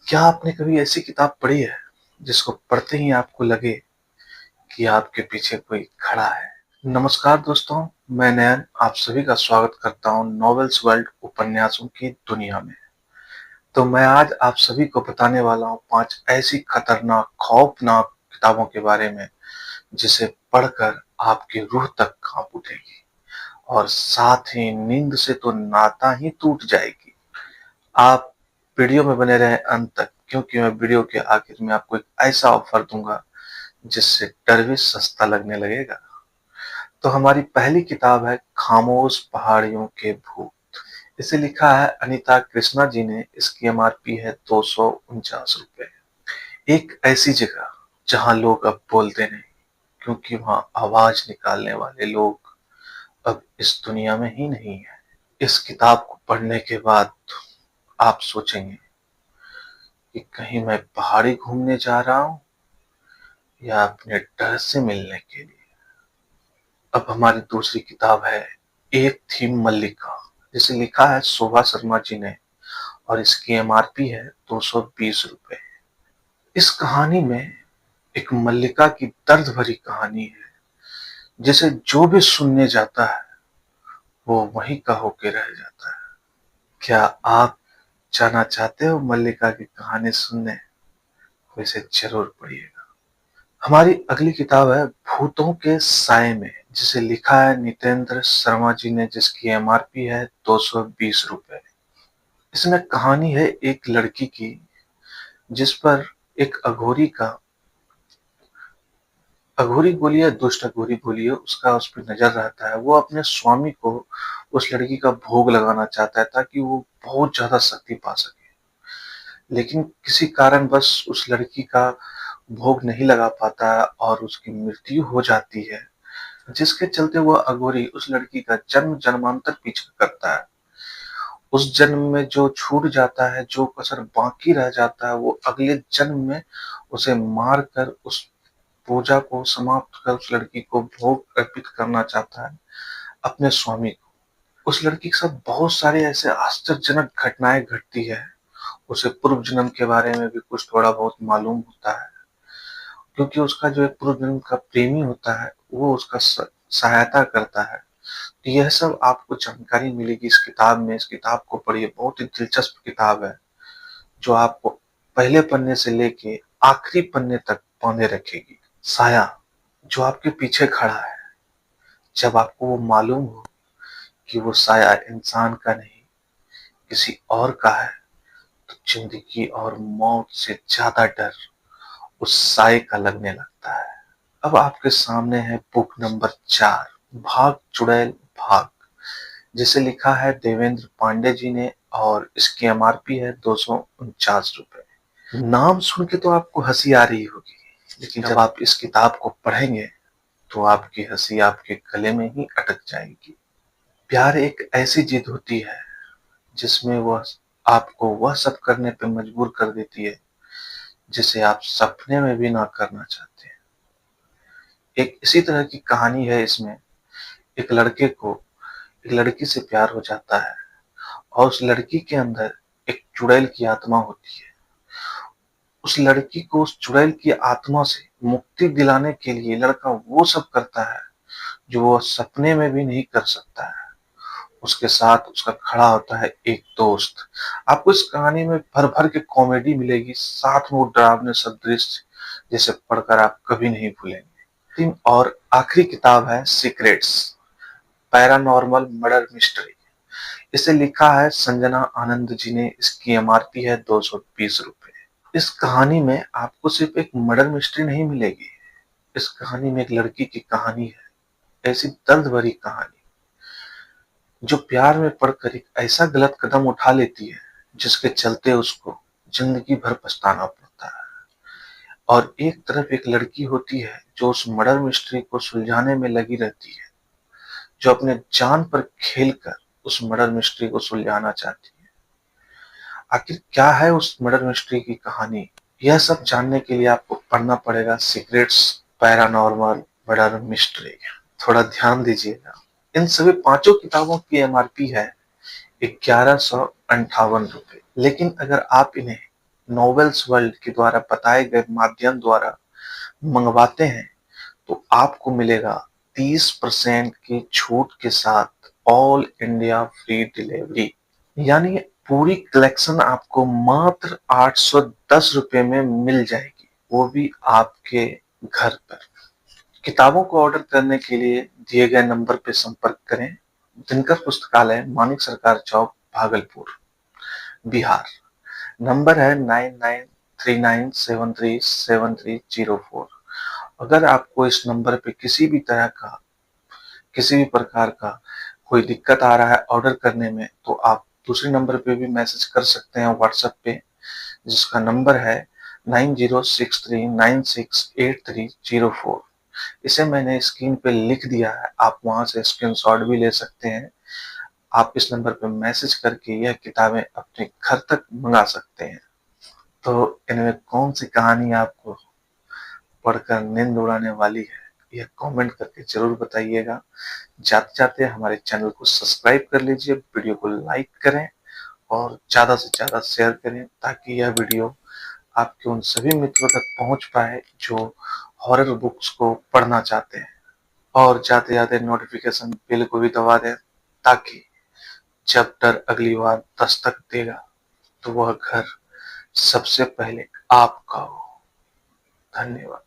क्या आपने कभी ऐसी किताब पढ़ी है जिसको पढ़ते ही आपको लगे कि आपके पीछे कोई खड़ा है? नमस्कार दोस्तों, मैं नयन आप सभी का स्वागत करता हूँ नॉवेल्स वर्ल्ड उपन्यासों की दुनिया में। तो मैं आज आप सभी को बताने वाला हूँ 5 ऐसी खतरनाक, खौफनाक किताबों के बारे में जिसे पढ़कर आपकी रूह तक कांप उठेगी और साथ ही नींद से तो नाता ही टूट जाएगी। आप वीडियो में बने रहें अंत तक, क्योंकि मैं वीडियो के आखिर में आपको एक ऐसा ऑफर दूंगा जिससे डर भी सस्ता लगने लगेगा। तो हमारी पहली किताब है खामोश पहाड़ियों के भूत। इसे लिखा है अनीता कृष्णा जी ने। इसकी एमआरपी है 249 रुपए। एक ऐसी जगह जहां लोग अब बोलते नहीं, क्योंकि वहां आवाज निकालने वाले लोग अब इस दुनिया में ही नहीं है। इस किताब को पढ़ने के बाद आप सोचेंगे कि कहीं मैं पहाड़ी घूमने जा रहा हूँ या अपने डर से मिलने के लिए। अब हमारी दूसरी किताब है एक थी मल्लिका, जिसे लिखा है शोभा शर्मा जी ने और इसकी एमआरपी है 220 रुपए। इस कहानी में एक मल्लिका की दर्द भरी कहानी है जिसे जो भी सुनने जाता है वो वहीं का होके रह जाता है। क्या आप जाना चाहते हो मल्लिका की कहानी सुनने? तो इसे जरूर पढ़िएगा। हमारी अगली किताब है भूतों के साए में, जिसे लिखा है नितेंद्र शर्मा जी ने, जिसकी एमआरपी है 220 रुपए। इसमें कहानी है एक लड़की की जिस पर एक अघोरी बोलिए, दुष्ट अघोरी बोलिए, उसका उस पर नजर रहता है। वो अपने स्वामी को उस लड़की का भोग लगाना चाहता है ताकि वो बहुत ज्यादा शक्ति पा सके, लेकिन किसी कारणवश उस लड़की का भोग नहीं लगा पाता है और उसकी मृत्यु हो जाती है, जिसके चलते वह अघोरी उस लड़की का जन्म जन्मांतर पीछा करता है। उस जन्म में जो छूट जाता है, जो कसर बाकी रह जाता है, वो अगले जन्म में उसे मार कर उस पूजा को समाप्त कर उस लड़की को भोग अर्पित करना चाहता है अपने स्वामी को। उस लड़की के साथ बहुत सारे ऐसे आश्चर्यजनक घटनाएं घटती है। उसे पूर्व जन्म के बारे में भी कुछ थोड़ा बहुत मालूम होता है, क्योंकि उसका जो एक पूर्व जन्म का प्रेमी होता है वो उसका सहायता करता है। तो यह सब आपको जानकारी मिलेगी इस किताब में। इस किताब को पढ़िए, बहुत ही दिलचस्प किताब है जो आपको पहले पन्ने से लेके आखिरी पन्ने तक बांधे रखेगी। साया, जो आपके पीछे खड़ा है, जब आपको वो मालूम हो कि वो साया इंसान का नहीं किसी और का है, तो जिंदगी और मौत से ज्यादा डर उस साए का लगने लगता है। अब आपके सामने है बुक नंबर 4, भाग चुड़ैल भाग, जिसे लिखा है देवेंद्र पांडे जी ने और इसकी एमआरपी है 249 रुपए। नाम सुन के तो आपको हंसी आ रही होगी, लेकिन जब आप इस किताब को पढ़ेंगे तो आपकी हंसी आपके गले में ही अटक जाएगी। प्यार एक ऐसी जिद होती है जिसमें वह आपको वह सब करने पे मजबूर कर देती है जिसे आप सपने में भी ना करना चाहते हैं। एक इसी तरह की कहानी है इसमें। एक लड़के को एक लड़की से प्यार हो जाता है और उस लड़की के अंदर एक चुड़ैल की आत्मा होती है। उस लड़की को उस चुड़ैल की आत्मा से मुक्ति दिलाने के लिए लड़का वो सब करता है जो वो सपने में भी नहीं कर सकता है। उसके साथ उसका खड़ा होता है एक दोस्त। आपको इस कहानी में भर भर के कॉमेडी मिलेगी, साथ में वो डरावने सब दृश्य जिसे पढ़कर आप कभी नहीं भूलेंगे। तीन और आखिरी किताब है सीक्रेट्स, पैरानॉर्मल मर्डर मिस्ट्री। इसे लिखा है संजना आनंद जी ने। इसकी एमआरपी है 220 रुपए। इस कहानी में आपको सिर्फ एक मर्डर मिस्ट्री नहीं मिलेगी, इस कहानी में एक लड़की की कहानी है, ऐसी दर्द भरी कहानी जो प्यार में पड़कर एक ऐसा गलत कदम उठा लेती है जिसके चलते उसको जिंदगी भर पछताना पड़ता है। और एक तरफ एक लड़की होती है जो उस मर्डर मिस्ट्री को सुलझाने में लगी रहती है, जो अपने जान पर खेलकर उस मर्डर मिस्ट्री को सुलझाना चाहती है। आखिर क्या है उस मर्डर मिस्ट्री की कहानी, यह सब जानने के लिए आपको पढ़ना पड़ेगा सीक्रेट्स पैरानॉर्मल मर्डर मिस्ट्री। थोड़ा ध्यान दीजिएगा। इन सभी पांचों किताबों की एमआरपी है 1158 रुपए, लेकिन अगर आप इन्हें नॉवेल्स वर्ल्ड के द्वारा बताए गए माध्यम द्वारा मंगवाते हैं तो आपको मिलेगा 30% की छूट के साथ ऑल इंडिया फ्री डिलीवरी। यानी पूरी कलेक्शन आपको मात्र 810 रुपए में मिल जाएगी, वो भी आपके घर पर। किताबों को ऑर्डर करने के लिए दिए गए नंबर पर संपर्क करें। दिनकर पुस्तकालय, मानिक सरकार चौक, भागलपुर, बिहार। नंबर है 9939737304। अगर आपको इस नंबर पे किसी भी प्रकार का कोई दिक्कत आ रहा है ऑर्डर करने में, तो आप दूसरे नंबर पे भी मैसेज कर सकते हैं व्हाट्सएप पे, जिसका नंबर है 9063968304। इसे मैंने स्क्रीन पे लिख दिया है, आप वहां से स्क्रीनशॉट भी ले सकते हैं। आप इस नंबर पे मैसेज करके यह किताबें अपने घर तक मंगा सकते हैं। तो इनमें कौन सी कहानी आपको पढ़कर नींद उड़ाने वाली है, यह कमेंट करके जरूर बताइएगा। जाते जाते हमारे चैनल को सब्सक्राइब कर लीजिए, वीडियो को लाइक करें और ज्यादा से ज्यादा शेयर करें, ताकि यह वीडियो आपके उन सभी मित्रों तक पहुंच पाए जो हॉरर बुक्स को पढ़ना चाहते हैं। और जाते जाते नोटिफिकेशन बेल को भी दबा दें, ताकि जब डर अगली बार दस्तक देगा तो वह घर सबसे पहले आपका हो। धन्यवाद।